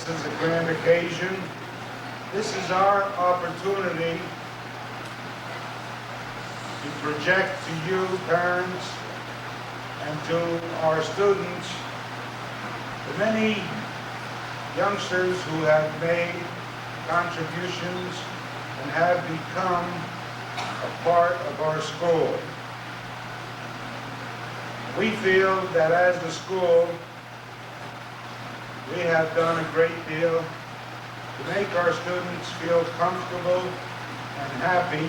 this is a grand occasion. This is our opportunity to project to you, parents, and to our students, the many youngsters who have made contributions and have become a part of our school. We feel that as a school, we have done a great deal to make our students feel comfortable and happy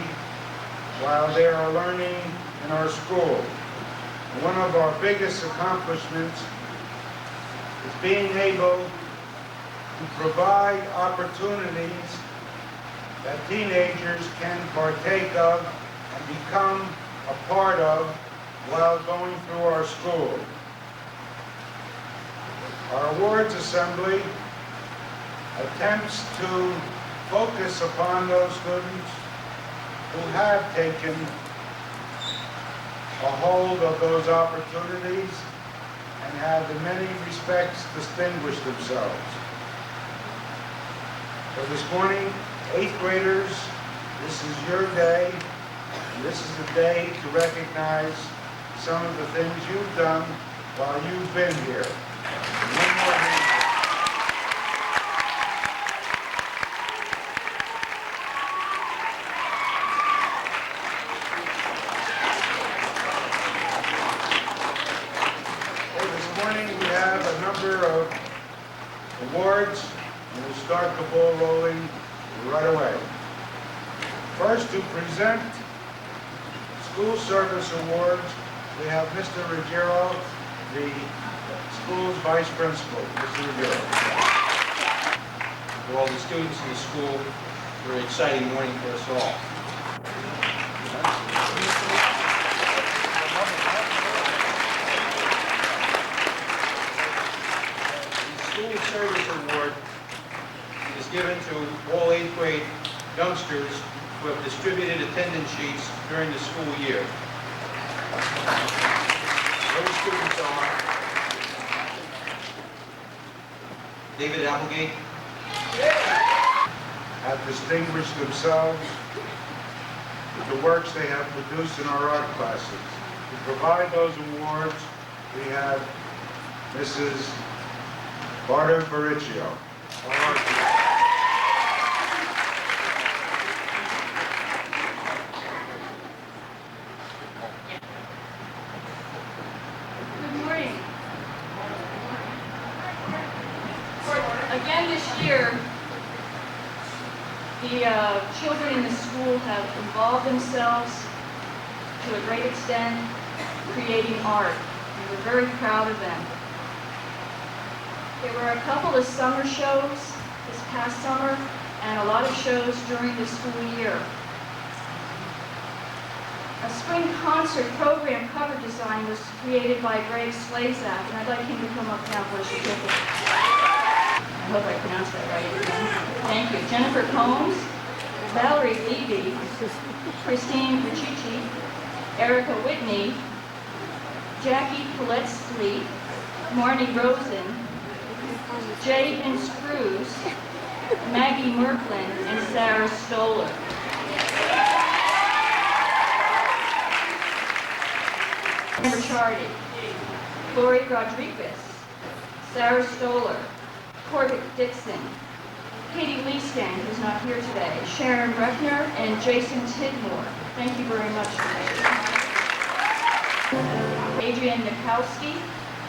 while they are learning in our school. One of our biggest accomplishments is being able to provide opportunities that teenagers can partake of and become a part of while going through our school. Our awards assembly attempts to focus upon those students who have taken a hold of those opportunities and have in many respects distinguished themselves. So this morning, 8th graders, this is your day, and this is the day to recognize some of the things you've done while you've been here. And one more hand. This morning we have a number of awards, and we'll start the ball rolling right away. First, to present School Service Awards, we have Mr. Ruggiero, the school's vice principal. Mr. Ruggiero. For all the students in the school, very exciting morning for us all. The School Service Award is given to all 8th grade youngsters who have distributed attendance sheets during the school year. Those students are David Applegate, Have distinguished themselves with the works they have produced in our art classes. To provide those awards, we have Mrs. Barter Baricchio. Again this year, the children in the school have involved themselves to a great extent creating art. And we're very proud of them. There were a couple of summer shows this past summer and a lot of shows during the school year. A spring concert program cover design was created by Greg Slazak, and I'd like him to come up now for a certificate. I hope I pronounced that right. Thank you. Jennifer Combs, Valerie Levy, Christine Riccici, Erica Whitney, Jackie Paletzli, Marnie Rosen, Jay Vince-cruz, Maggie Merklin, and Sarah Stoller. Chardy, Lori Rodriguez, Sarah Stoller, Corbett Dixon, Katie Leestan, who's not here today, Sharon Brechner, and Jason Tidmore. Thank you very much. Adrian Mikowski,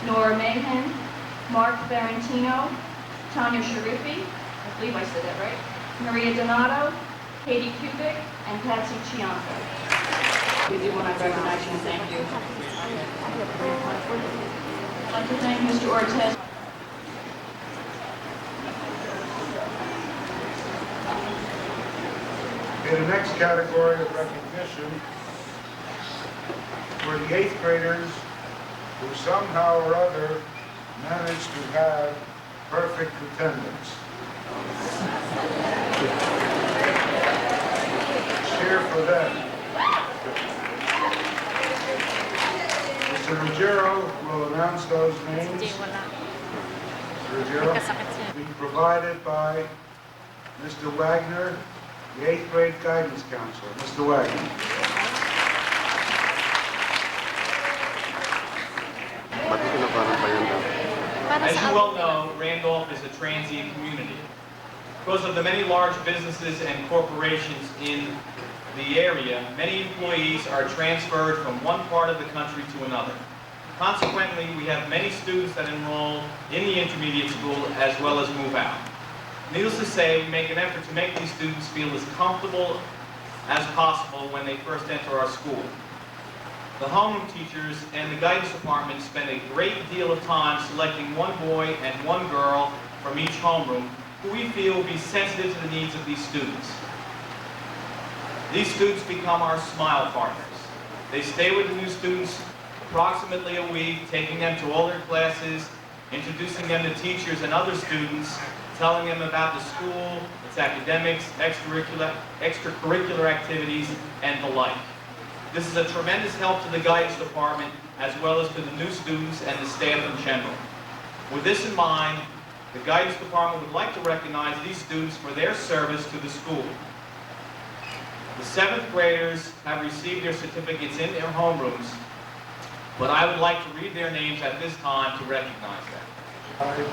Nora Mahan, Mark Barantino, Tanya Sharifi, I believe I said that right, Maria Donato, Katie Kubik, and Patsy Chianco. We do want to recognize you and thank you. I'd like to thank Mr. Ortez. In the next category of recognition were the 8th graders who somehow or other managed to have perfect attendance. Cheer for them. Mr. Ruggiero will announce those names. Ruggiero, being provided by Mr. Wagner, the 8th grade guidance counselor. Mr. Wagner. As you well know, Randolph is a transient community. Because of the many large businesses and corporations in the area, many employees are transferred from one part of the country to another. Consequently, we have many students that enroll in the intermediate school as well as move out. Needless to say, we make an effort to make these students feel as comfortable as possible when they first enter our school. The homeroom teachers and the guidance department spend a great deal of time selecting one boy and one girl from each homeroom who we feel will be sensitive to the needs of these students. These students become our smile partners. They stay with the new students approximately a week, taking them to all their classes, introducing them to teachers and other students, telling them about the school, its academics, extracurricular activities, and the like. This is a tremendous help to the guidance department as well as to the new students and the staff in general. With this in mind, the guidance department would like to recognize these students for their service to the school. The 7th graders have received their certificates in their homerooms, but I would like to read their names at this time to recognize them.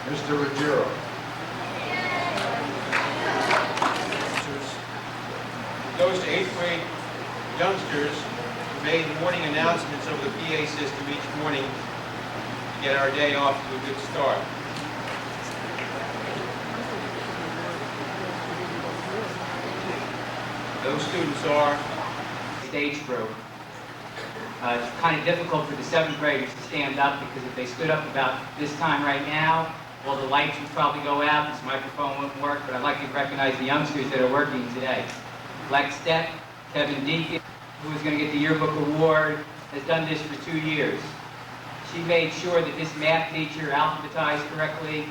Mr. Ruggiero. Goes to 8th grade youngsters who made morning announcements over the PA system each morning to get our day off to a good start. Those students are stage crew. It's kind of difficult for the 7th graders to stand up because if they stood up about this time right now, all the lights would probably go out, this microphone wouldn't work, but I'd like to recognize the youngsters that are working today. Lex Stepp, Kevin Deacon, who is going to get the yearbook award, has done this for 2 years. She made sure that this math teacher alphabetized correctly,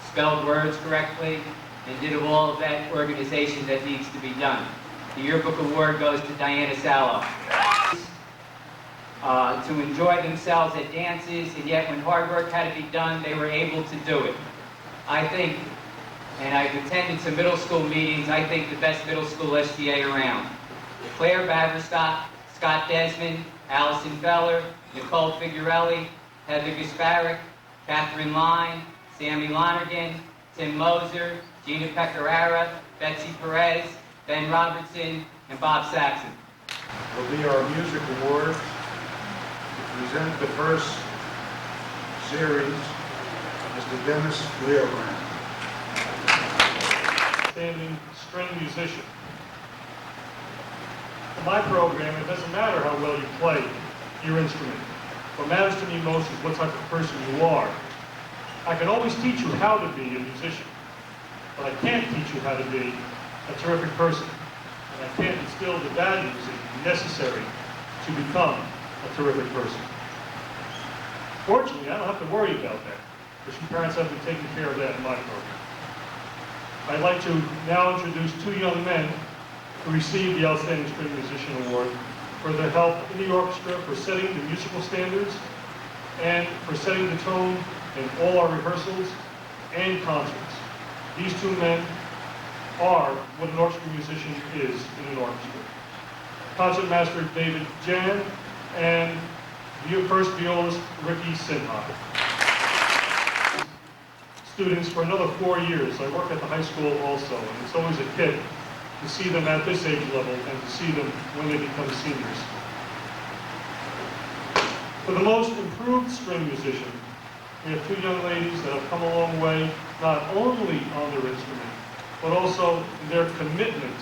spelled words correctly, and did all of that organization that needs to be done. The yearbook award goes to Diana Sallow. To enjoy themselves at dances, and yet when hard work had to be done, they were able to do it. I think, and I've attended some middle school meetings, I think the best middle school SGA around. Claire Baverstock, Scott Desmond, Allison Feller, Nicole Figurelli, Heather Gasparek, Catherine Line, Sammy Lonergan, Tim Moser, Gina Pecorara, Betsy Perez, Ben Robertson, and Bob Saxon. Will be our music awards. To present the first series, Mr. Dennis Leobrand. Outstanding string musician. In my program, it doesn't matter how well you play your instrument. What matters to me most is what type of person you are. I can always teach you how to be a musician, but I can't teach you how to be a terrific person. And I can't instill the values necessary to become a terrific person. Fortunately, I don't have to worry about that, because you parents have been taking care of that in my program. I'd like to now introduce 2 young men who received the Outstanding String Musician Award for their help in the orchestra, for setting the musical standards, and for setting the tone in all our rehearsals and concerts. These 2 men are what an orchestra musician is in an orchestra. Concertmaster David Jan and first violist Ricky Sinha. Students for another 4 years. I work at the high school also, and it's always a kick to see them at this age level and to see them when they become seniors. For the most improved string musician, we have 2 young ladies that have come a long way, not only on their instrument, but also in their commitment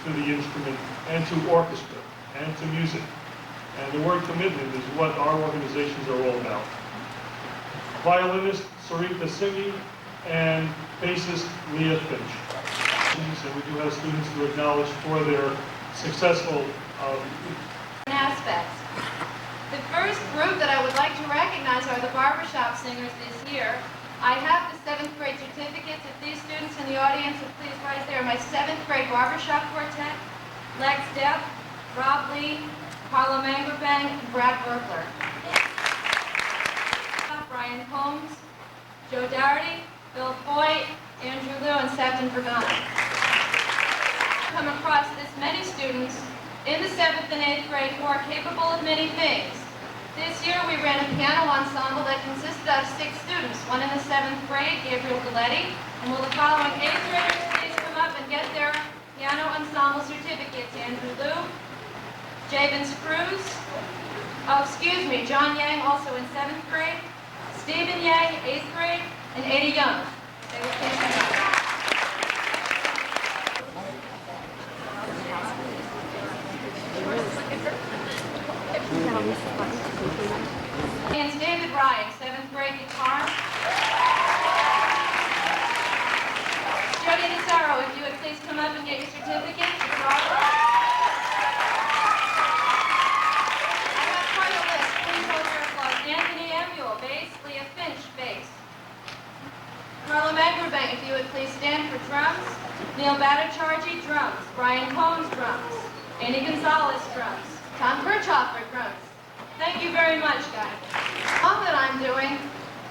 to the instrument and to orchestra and to music. And the word commitment is what our organizations are all about. Violinist Sarita Singhi and bassist Leah Finch. And we do have students who are acknowledged for their successful aspects. The first group that I would like to recognize are the barbershop singers this year. I have the 7th grade certificates. If these students in the audience would please rise there. My 7th grade barbershop quartet, Lex Depp, Rob Lee, Carla Mangerbang, and Brad Berkler. Brian Combs, Joe Dougherty, Bill Foy, Andrew Liu, and Sefton Vergana. Come across this many students in the 7th and 8th grade who are capable of many things. This year we ran a piano ensemble that consisted of 6 students, one in the 7th grade, Gabriel Galletti, and will the following 8th graders please come up and get their piano ensemble certificates? Andrew Liu, Vince-cruz, John Yang, also in 7th grade, Stephen Yang, 8th grade, and Ada Young. They will please come up. And David Ryan, 7th grade guitar. Jody Nazaro, if you would please come up and get your certificate. I have quite a list. Please hold your applause. Anthony Emule, bass. Leah Finch, bass. Carla Mangrobang, if you would please stand for drums. Neil Bhattacharjee, drums. Brian Combs, drums. Andy Gonzalez, drums. Tom Kirchhoff, drums. Thank you very much, guys. All that I'm doing,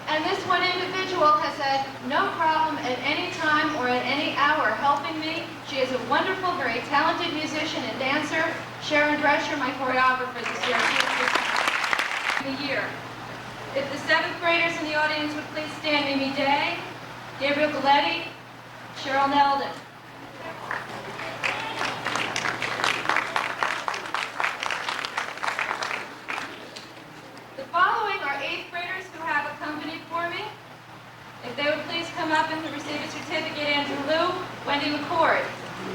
and this one individual has had no problem at any time or at any hour helping me. She is a wonderful, very talented musician and dancer. Sharon Drescher, my choreographer this year. If the 7th graders in the audience would please stand, Mimi Day, Gabriel Galletti, Cheryl Neldon. Following are 8th graders who have accompanied for me. If they would please come up and receive a certificate: Andrew Liu, Wendy McCord,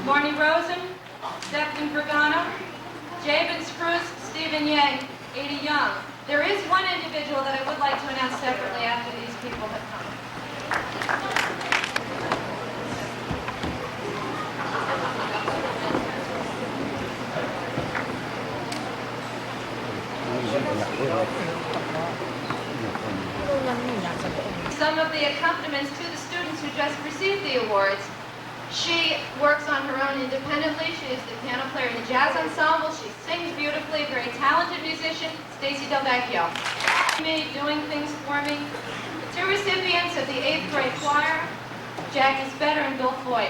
Marnie Rosen, Sefton Vergana, Vince-cruz, Stephen Yang, Ada Young. There is one individual that I would like to announce separately after these people have come. Some of the accompaniments to the students who just received the awards. She works on her own independently. She is the piano player in the jazz ensemble. She sings beautifully, very talented musician, Stacy Del Vecchio. Doing things for me. The 2 recipients of the 8th grade choir, Jackie Spetter and Bill Foy.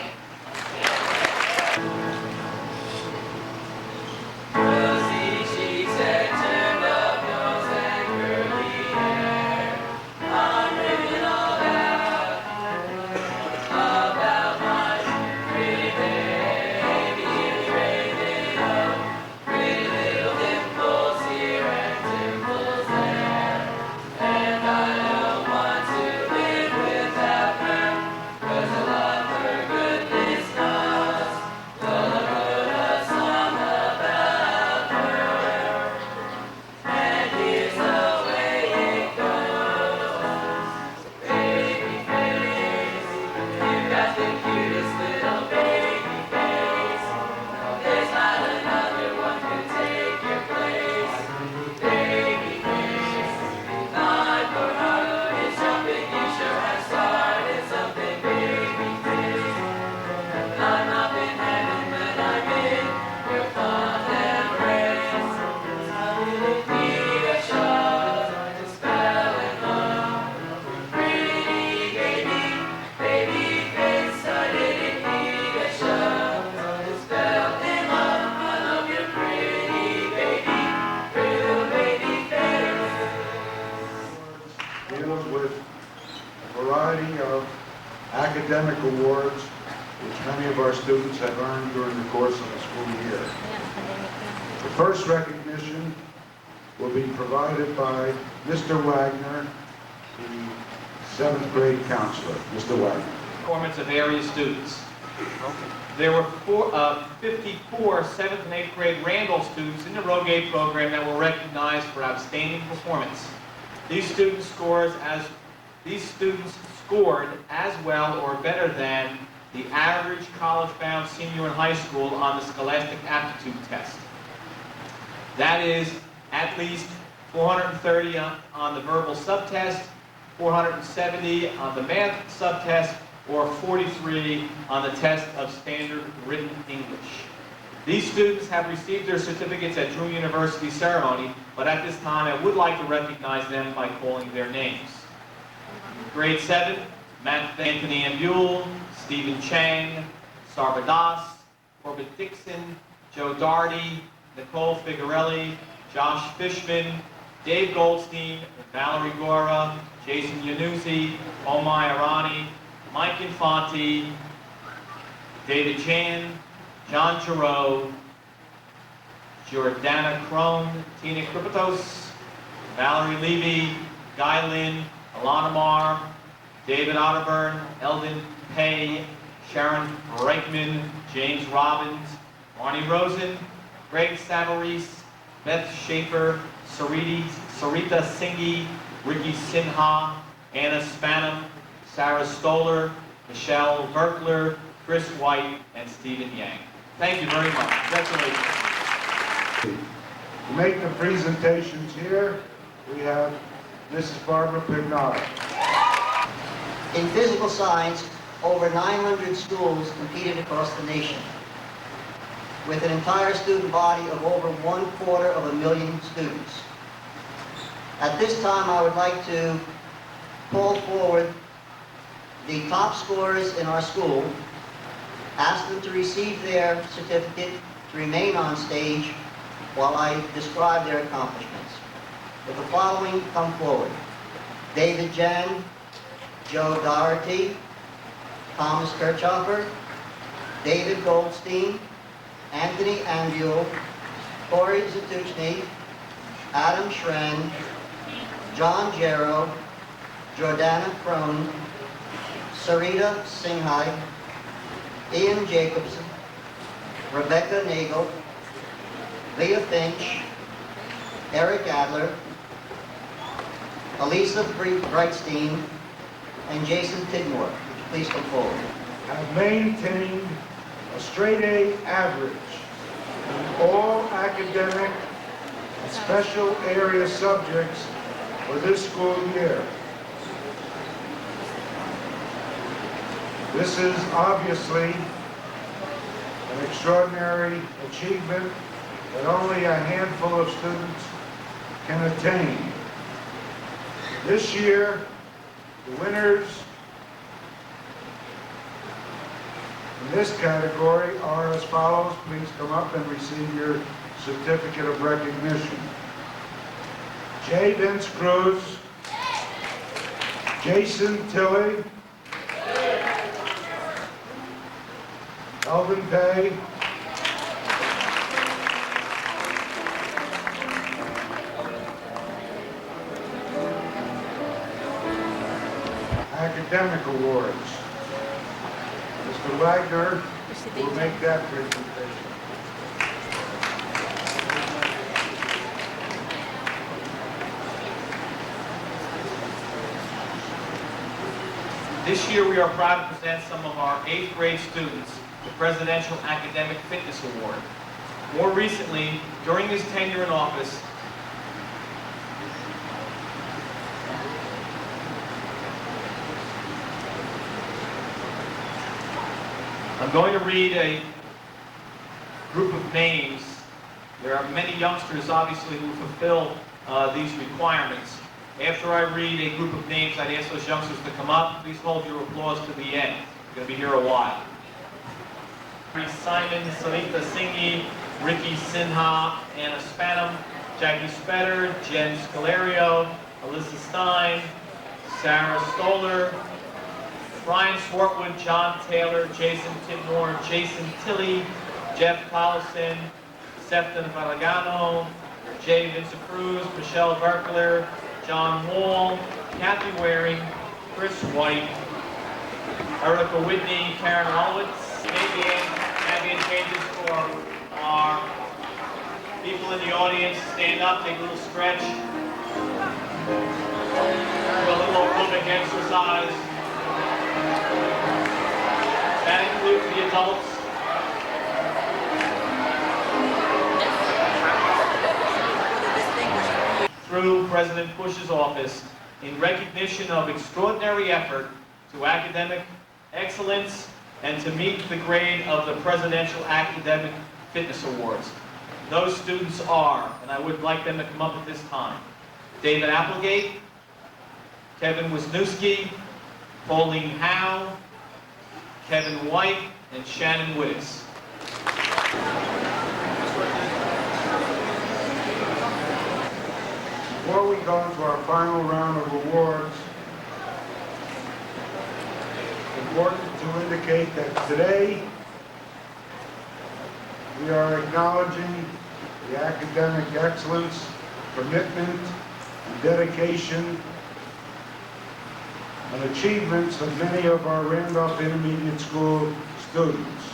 Academic awards which many of our students have earned during the course of the school year. The first recognition will be provided by Mr. Wagner, the 7th grade counselor. Mr. Wagner. Performance of area students. There were 54 7th and 8th grade Randolph students in the Rogate program that were recognized for outstanding performance. These students scored as well or better than the average college-bound senior in high school on the Scholastic Aptitude Test. That is at least 430 on the verbal subtest, 470 on the math subtest, or 43 on the test of standard written English. These students have received their certificates at Drew University ceremony, but at this time I would like to recognize them by calling their names. Grade 7, Anthony Ambule, Stephen Chang, Sarva Das, Corbett Dixon, Joe Doherty, Nicole Figarelli, Josh Fishman, Dave Goldstein, Valerie Gora, Jason Yanuzzi, Omai Arani, Mike Infante, David Chan, John Giroux, Jordana Crone, Tina Kripatos, Valerie Levy, Guy Lynn, Alana Marr, David Otterburn, Eldon Pay, Sharon Reichman, James Robbins, Marnie Rosen, Greg Savarese, Beth Schaefer, Sarita Singhi, Ricky Sinha, Anna Spanham, Sarah Stoller, Michelle Verkler, Chris White, and Stephen Yang. Thank you very much. Congratulations. To make the presentations here, we have Mrs. Barbara Pignara. In physical science, over 900 schools competed across the nation, with an entire student body of over 250,000 students. At this time, I would like to call forward the top scorers in our school, ask them to receive their certificate, to remain on stage while I describe their accomplishments. With the following come forward: David Jan, Joe Doherty, Thomas Kirchhoffer, David Goldstein, Anthony Ambule, Corey Zatuchny, Adam Schran, John Jarrow, Jordana Crone, Sarita Singhai, Ian Jacobson, Rebecca Nagel, Leah Finch, Eric Adler, Elisa Breitstein, and Jason Tidmore. Would you please come forward? Have maintained a straight A average in all academic and special area subjects for this school year. This is obviously an extraordinary achievement that only a handful of students can attain. This year, the winners in this category are as follows. Please come up and receive your certificate of recognition. J. Vince-cruz, Jason Tilley, Elvin Pay, academic awards. Mr. Wagner will make that presentation. This year we are proud to present some of our 8th grade students the Presidential Academic Fitness Award. More recently, during his tenure in office, I'm going to read a group of names. There are many youngsters, obviously, who fulfill these requirements. After I read a group of names, I'd ask those youngsters to come up. Please hold your applause to the end. We're going to be here a while. Simon, Sarita Singhi, Ricky Sinha, Anna Spanham, Jackie Spetter, Jen Scalario, Alyssa Stein, Sarah Stoller, Brian Swartwood, John Taylor, Jason Tidmore, Jason Tilley, Jeff Collison, Sefton Valagano, Jay Vince-cruz, Michelle Verkler, John Wall, Kathy Waring, Chris White, Erica Whitney, Karen Holowitz, ambient changes for our people in the audience. Stand up, take a little stretch, do a little aerobic exercise. That includes the adults. Through President Bush's office, in recognition of extraordinary effort to academic excellence and to meet the grade of the Presidential Academic Fitness Awards. Those students are, and I would like them to come up at this time, David Applegate, Kevin Wisniewski, Pauline Howe, Kevin White, and Shannon Wittes. Before we go into our final round of awards, it's important to indicate that today we are acknowledging the academic excellence, commitment, and dedication and achievements of many of our Randolph Intermediate School students.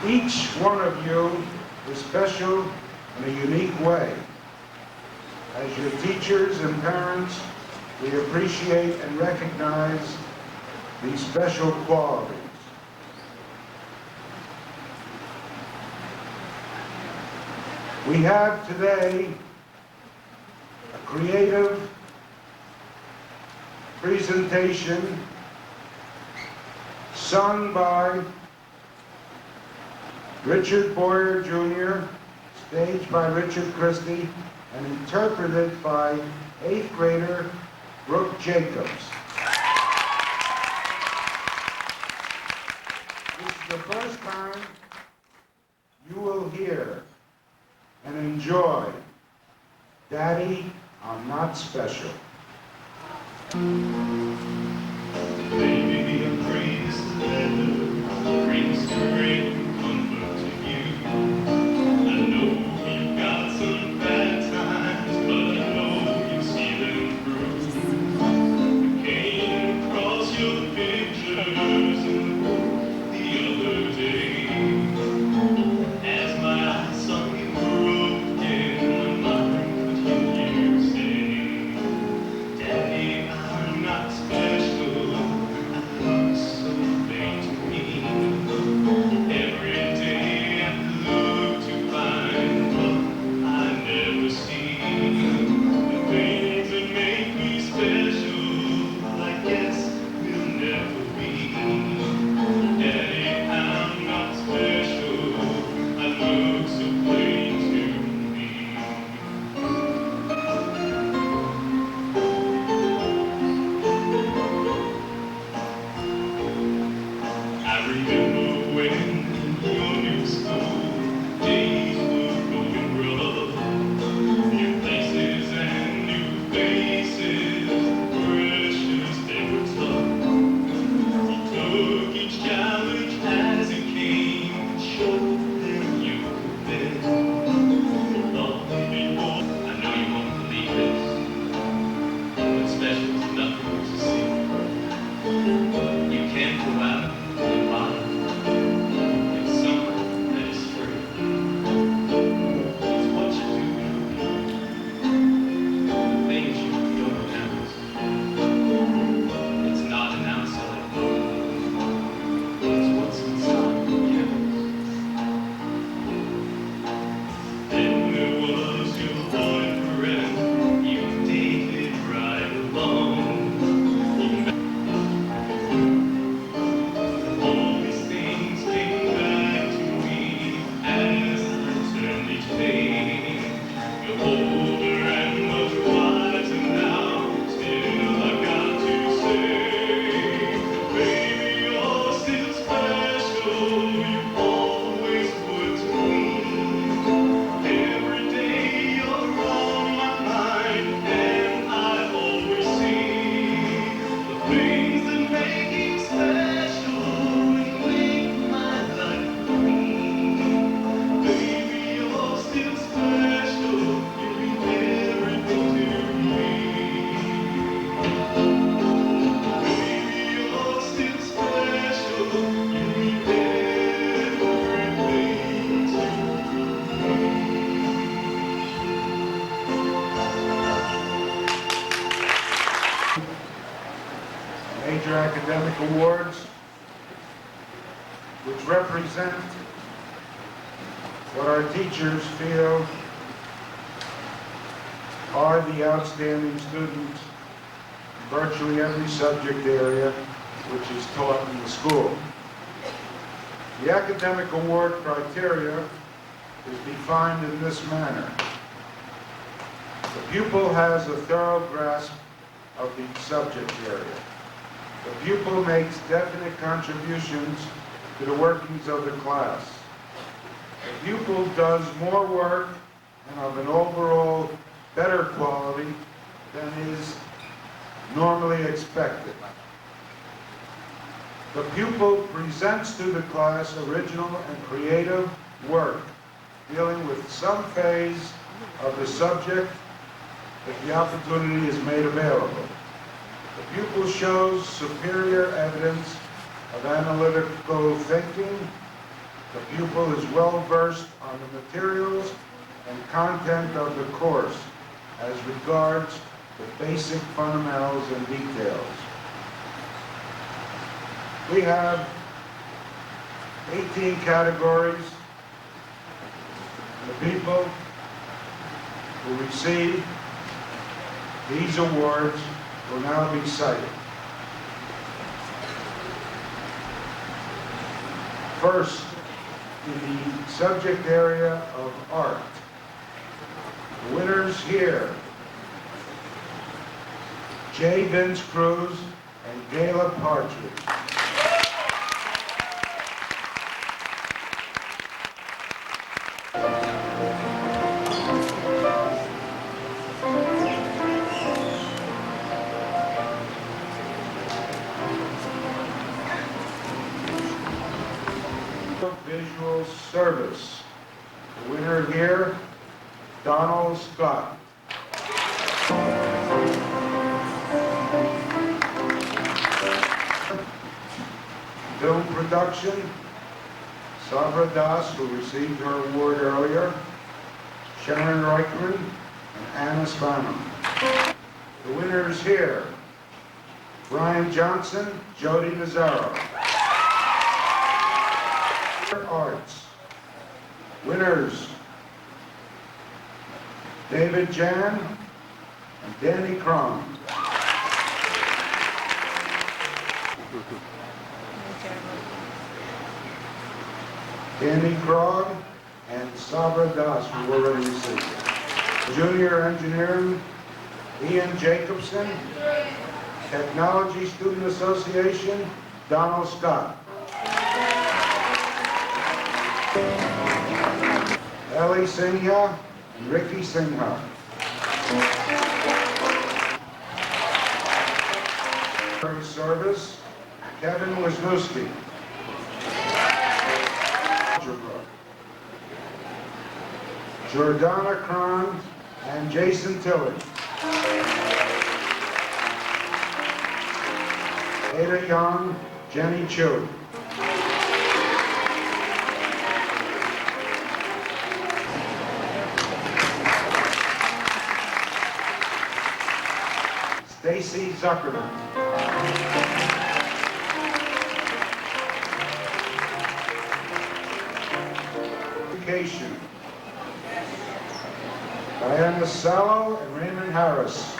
Each one of you is special in a unique way. As your teachers and parents, we appreciate and recognize these special qualities. We have today a creative presentation sung by Richard Boyer Jr., staged by Richard Christie, and interpreted by 8th grader Brooke Jacobs. This is the first time you will hear and enjoy Daddy, I'm Not Special. Baby, I'm crazy letter brings great comfort to you. I know you've got some bad times, but I know you see them through. I came across your pictures the other day. As my eyes saw you grow again, my mind could hear you say, Daddy, I'm not special. Major academic awards, which represent what our teachers feel are the outstanding students in virtually every subject area which is taught in the school. The academic award criteria is defined in this manner. The pupil has a thorough grasp of the subject area. The pupil makes definite contributions to the workings of the class. The pupil does more work and of an overall better quality than is normally expected. The pupil presents to the class original and creative work dealing with some phase of the subject if the opportunity is made available. The pupil shows superior evidence of analytical thinking. The pupil is well versed on the materials and content of the course as regards the basic fundamentals and details. We have 18 categories. The people who receive these awards will now be cited. First, in the subject area of art, the winners here: J. Vince-cruz and Gayla Partridge. Visual service. The winner here, Donald Scott. Film production, Sabra Das, who received her award earlier, Sharon Reichman, and Anna Spanham. The winners here, Brian Johnson, Jody Nazaro. Arts. Winners, David Jan and Danny Crum. Danny Krog and Sabra Das, who already received it. Junior Engineering, Ian Jacobson. Technology Student Association, Donald Scott. Ellie Singha and Ricky Singha. Service, Kevin Wisniewski. Jordana Cron and Jason Tilley. Ada Young, Jenny Chu. Stacy Zuckerman. Education. Diana Sallow and Raymond Harris.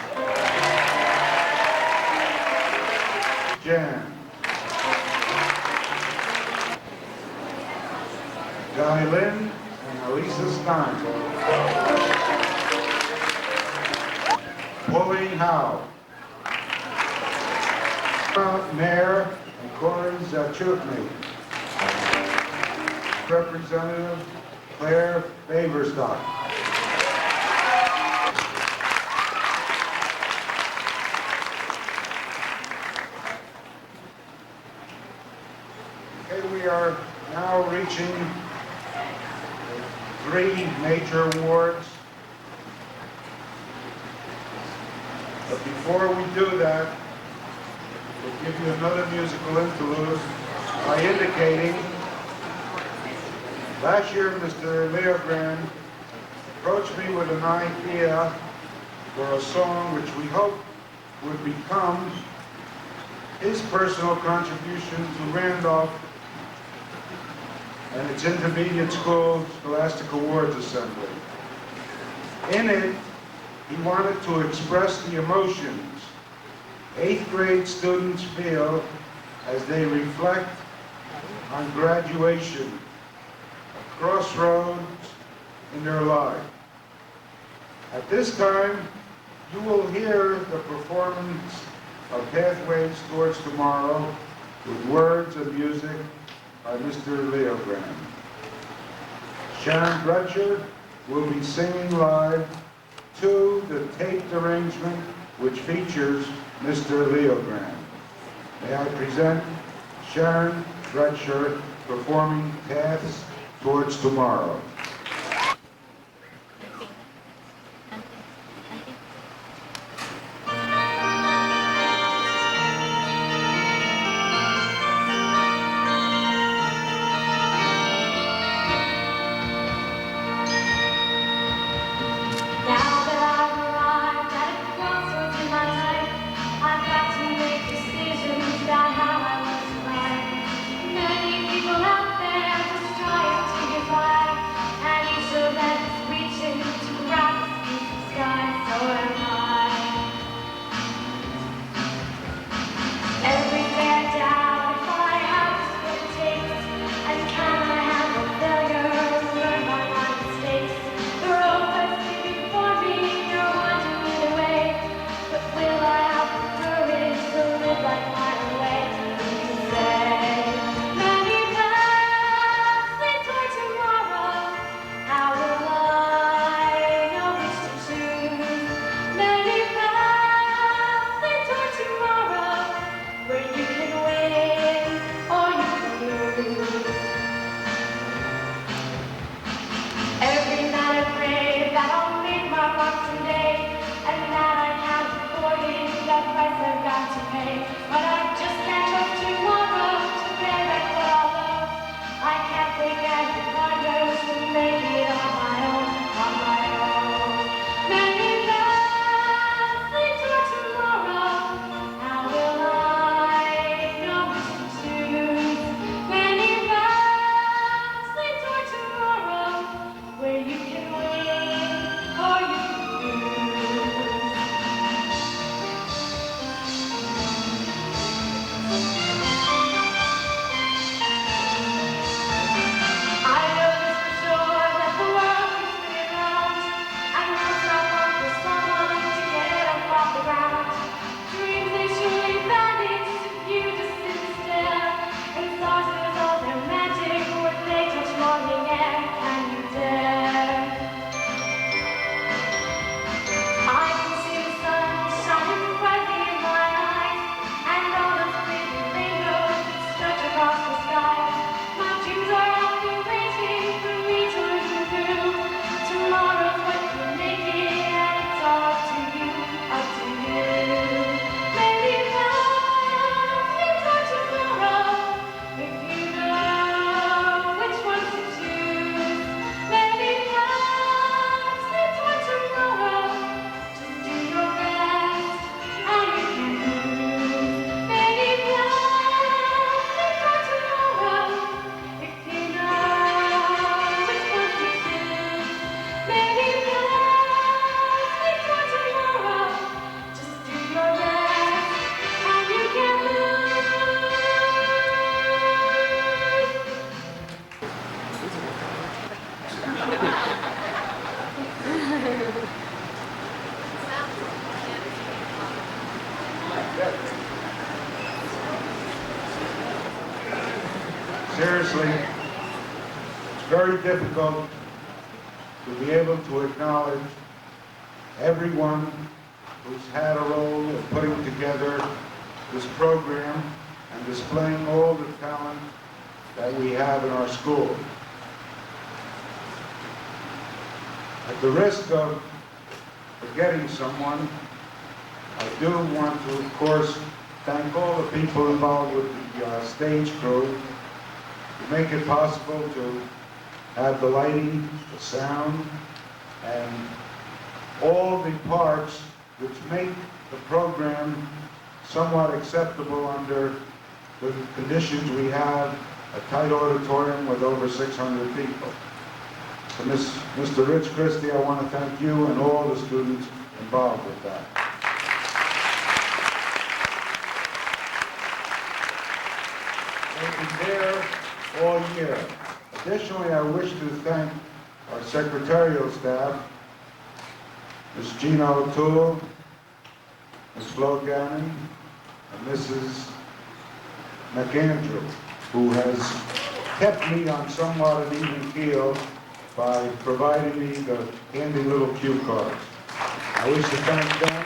Jan. Guy Lynn and Elisa Stein. Pauline Howe. Mayor and Corey Zachutny. Representative Claire Baverstock. Okay, we are now reaching 3 major awards. But before we do that, we'll give you another musical interlude by indicating last year Mr. Leo Grand approached me with an idea for a song which we hope would become his personal contribution to Randolph and its intermediate school Scholastic Awards Assembly. In it, he wanted to express the emotions 8th grade students feel as they reflect on graduation, a crossroads in their life. At this time, you will hear the performance of Pathways Towards Tomorrow with words and music by Mr. Leo Graham. Sharon Bretcher will be singing live to the taped arrangement which features Mr. Leo Graham. May I present Sharon Bretcher performing Paths Towards Tomorrow. Seriously, it's very difficult to be able to acknowledge everyone who's had a role in putting together this program and displaying all the talent that we have in our school. At the risk of forgetting someone, I do want to, of course, thank all the people involved with the stage crew to make it possible to have the lighting, the sound, and all the parts which make the program somewhat acceptable under the conditions we have, a tight auditorium with over 600 people. So Mr. Rich Christie, I want to thank you and all the students involved with that. They've been there all year. Additionally, I wish to thank our secretarial staff, Ms. Gina O'Toole, Ms. Flo Gannon, and Mrs. McAndrew, who has kept me on somewhat an even keel by providing me the handy little cue cards. I wish to thank them.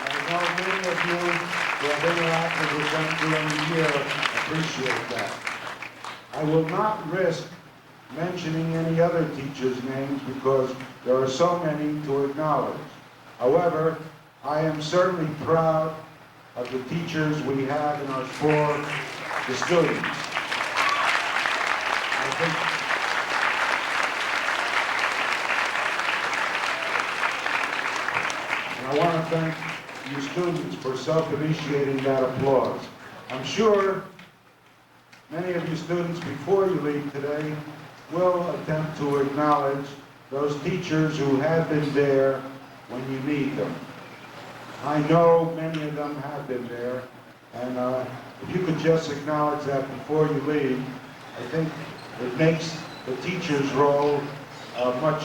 I know many of you who have interacted with them during the year appreciate that. I will not risk mentioning any other teachers' names because there are so many to acknowledge. However, I am certainly proud of the teachers we have in our for the students. I want to thank you students for self-initiating that applause. I'm sure many of you students, before you leave today, will attempt to acknowledge those teachers who have been there when you need them. I know many of them have been there, and if you could just acknowledge that before you leave, I think it makes the teacher's role much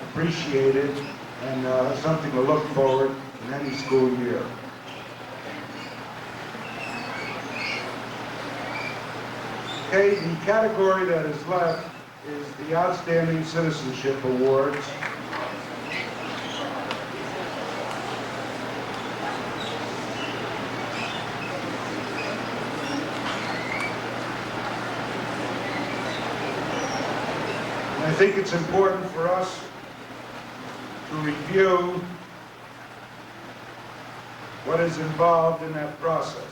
appreciated and something to look forward in any school year. Okay, the category that is left is the Outstanding Citizenship Awards. And I think it's important for us to review what is involved in that process.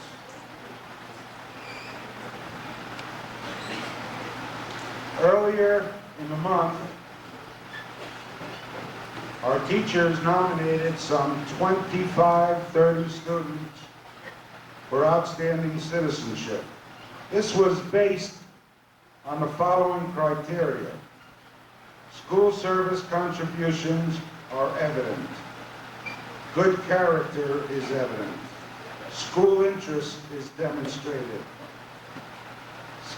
Earlier in the month, our teachers nominated some 30 students for outstanding citizenship. This was based on the following criteria. School service contributions are evident. Good character is evident. School interest is demonstrated.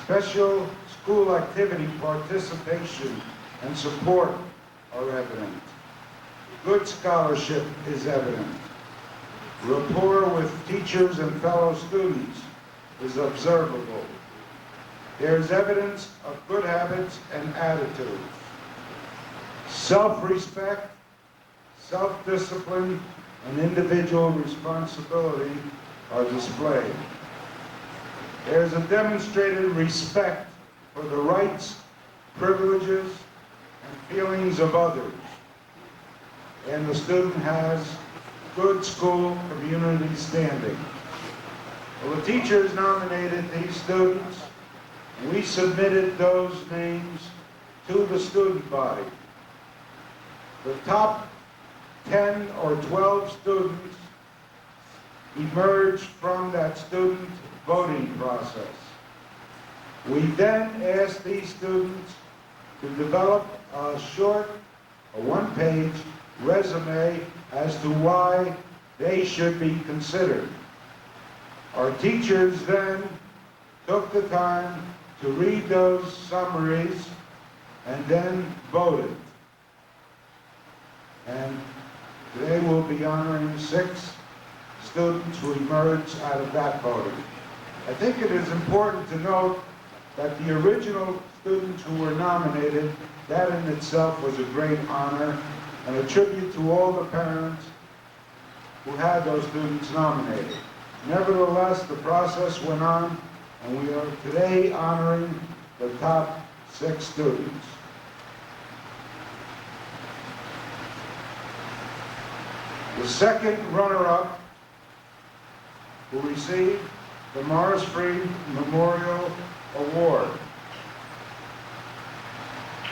Special school activity participation and support are evident. Good scholarship is evident. Rapport with teachers and fellow students is observable. There is evidence of good habits and attitudes. Self-respect, self-discipline, and individual responsibility are displayed. There is a demonstrated respect for the rights, privileges, and feelings of others. And the student has good school community standing. Well, the teachers nominated these students, and we submitted those names to the student body. The top 10 or 12 students emerged from that student voting process. We then asked these students to develop a short, a one-page resume as to why they should be considered. Our teachers then took the time to read those summaries and then voted. And today we'll be honoring 6 students who emerged out of that voting. I think it is important to note that the original students who were nominated, that in itself was a great honor and a tribute to all the parents who had those students nominated. Nevertheless, the process went on, and we are today honoring the top 6 students. The second runner-up who received the Morris Freed Memorial Award.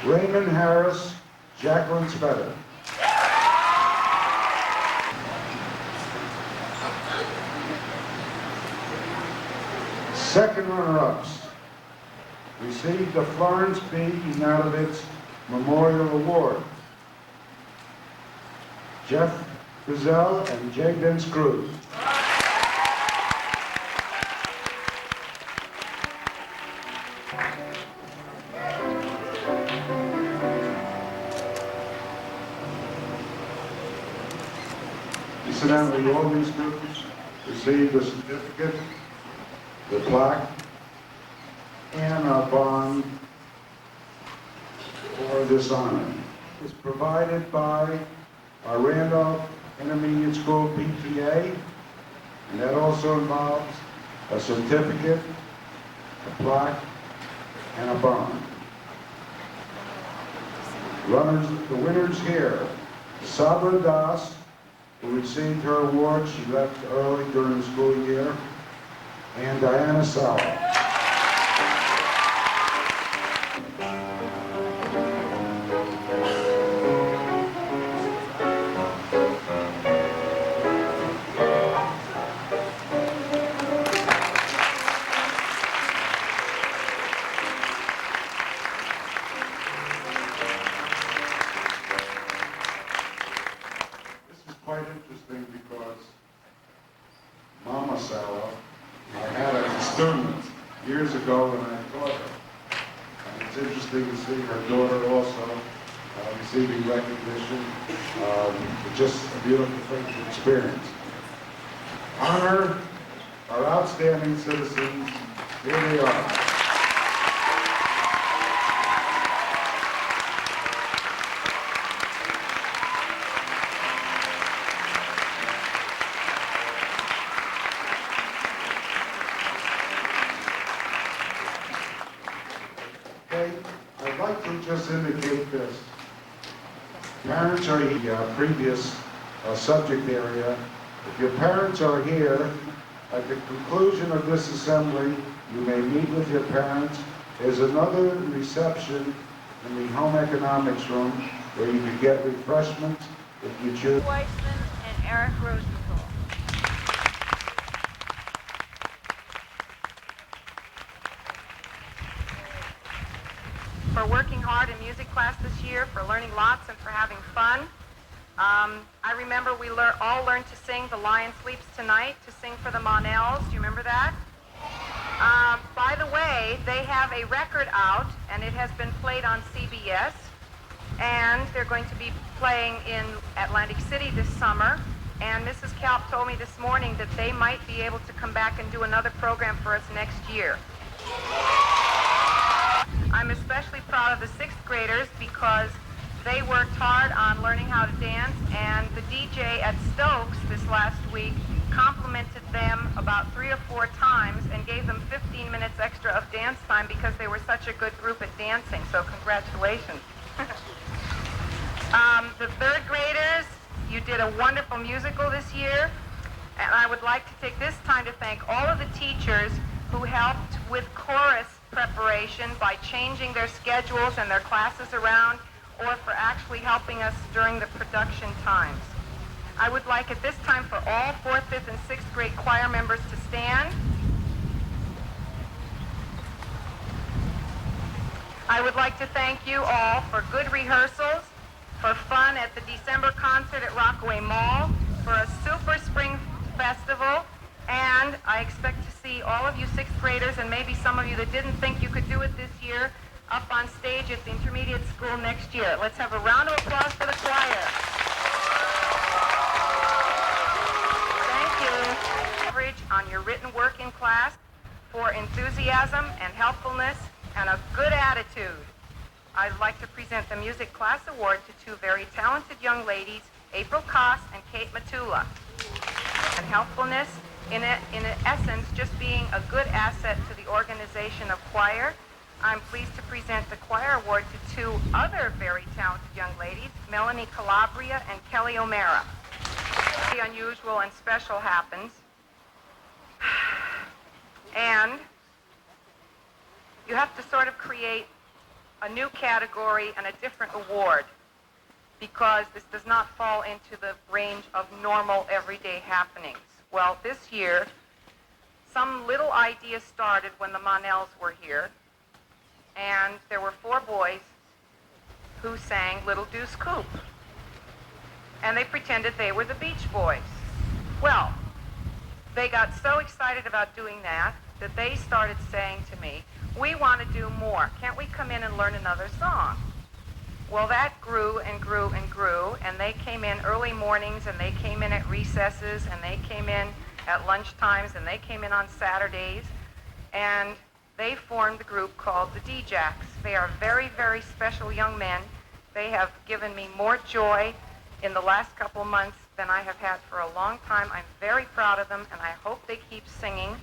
Raymond Harris, Jacqueline Spetter. Second runner-ups received the Florence B. Inatovitz Memorial Award. Jeff Gazelle and J. Vince-cruz. Incidentally, all these students received a certificate, the plaque, and a bond for this honor. It's provided by our Randolph Intermediate School PTA, and that also involves a certificate, a plaque, and a bond. The winners here, Sabra Das, who received her award, she left early during the school year, and Diana Sala. Quite interesting because Mama Sala, I had as a student years ago when I taught her. And it's interesting to see her daughter also receiving recognition. It's just a beautiful thing to experience. Honor our outstanding citizens. Here they are. Okay, I'd like to just indicate this. Parents are the previous subject area. If your parents are here, at the conclusion of this assembly, you may meet with your parents. There's another reception in the home economics room where you can get refreshments if you choose. Weissman and Eric Rosenthal. For working hard in music class this year, for learning lots, and for having fun. I remember we all learned to sing The Lion Sleeps Tonight, to sing for the Monells. Do you remember that? By the way, they have a record out, and it has been played on CBS, and they're going to be playing in Atlantic City this summer, and Mrs. Kalp told me this morning that they might be able to come back and do another program for us next year. I'm especially proud of the sixth graders because they worked hard on learning how to dance, and the DJ at Stokes this last week complimented them about 3 or 4 times and gave them 15 minutes extra of dance time because they were such a good group at dancing, so congratulations. The third graders, you did a wonderful musical this year, and I would like to take this time to thank all of the teachers who helped with chorus preparation by changing their schedules and their classes around, or for actually helping us during the production times. I would like at this time for all 4th, 5th, and 6th grade choir members to stand. I would like to thank you all for good rehearsals, for fun at the December concert at Rockaway Mall, for a super spring festival, and I expect to see all of you 6th graders and maybe some of you that didn't think you could do it this year up on stage at the intermediate school next year. Let's have a round of applause for the choir. Thank you. Average on your written work in class, for enthusiasm and helpfulness and a good attitude. I'd like to present the Music Class Award to 2 very talented young ladies, April Koss and Kate Matula. And helpfulness, in essence, just being a good asset to the organization of choir. I'm pleased to present the choir award to 2 other very talented young ladies, Melanie Calabria and Kelly O'Mara. The unusual and special happens. And you have to sort of create a new category and a different award because this does not fall into the range of normal everyday happenings. Well, this year, some little idea started when the Monells were here, and there were 4 boys who sang Little Deuce Coupe. And they pretended they were the Beach Boys. Well, they got so excited about doing that they started saying to me, "We want to do more. Can't we come in and learn another song?" Well, that grew and grew and grew, and they came in early mornings, and they came in at recesses, and they came in at lunch times, and they came in on Saturdays, and they formed the group called the D-Jacks. They are very, very special young men. They have given me more joy in the last couple of months than I have had for a long time. I'm very proud of them, and I hope they keep singing.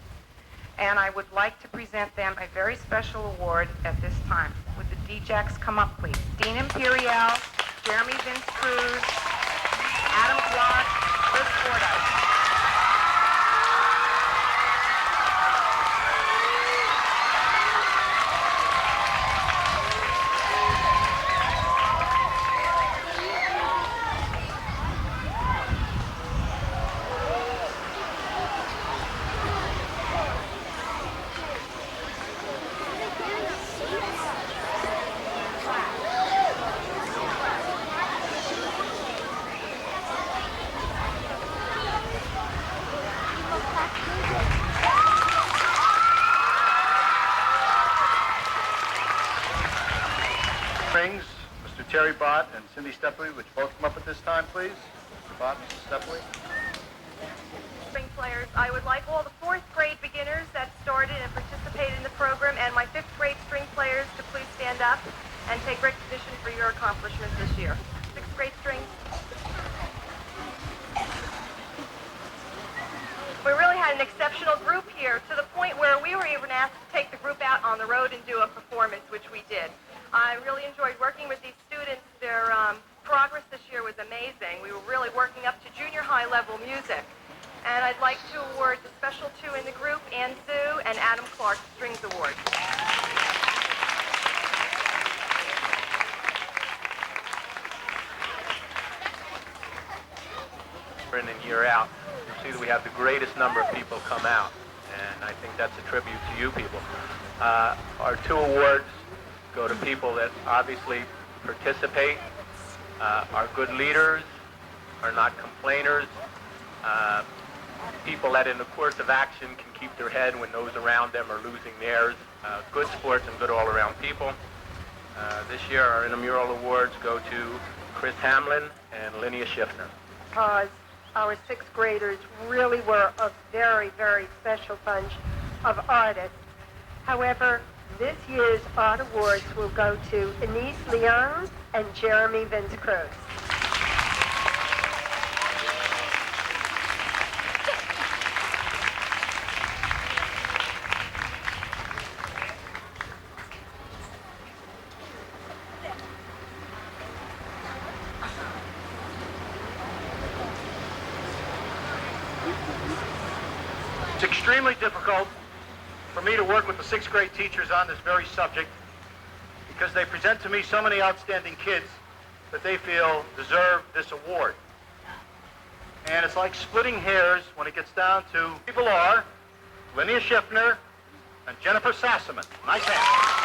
And I would like to present them a very special award at this time. Would the D-Jacks come up, please? Dean Imperial, Jeremy Vince-cruz, Adam Clark, and Chris Fordyce. Mr. Terry Bott and Cindy Stepley, would you both come up at this time, please? Mr. Bott, Mrs. Stepley. String players, I would like all the 4th grade beginners that started and participated in the program and my 5th grade string players to please stand up and take recognition for your accomplishments this year. 6th grade strings. We really had an exceptional group here to the point where we were even asked to take the group out on the road and do a performance, which we did. I really enjoyed working with these students. Their progress this year was amazing. We were really working up to junior high level music. And I'd like to award the special 2 in the group, Ann Sue and Adam Clark, Strings Award. Year in and year out, you see that we have the greatest number of people come out, and I think that's a tribute to you people. Our 2 awards go to people that obviously participate, are good leaders, are not complainers, people that in the course of action can keep their head when those around them are losing theirs, good sports and good all-around people. This year our intramural awards go to Chris Hamlin and Linnea Schiffner. Because our 6th graders really were a very, very special bunch of artists. However, this year's art awards will go to Anise Leon and Jeremy Vince-cruz. It's extremely difficult for me to work with the 6th grade teachers on this very subject because they present to me so many outstanding kids that they feel deserve this award. And it's like splitting hairs when it gets down to people are Linnea Schiffner and Jennifer Sassaman. Nice hand.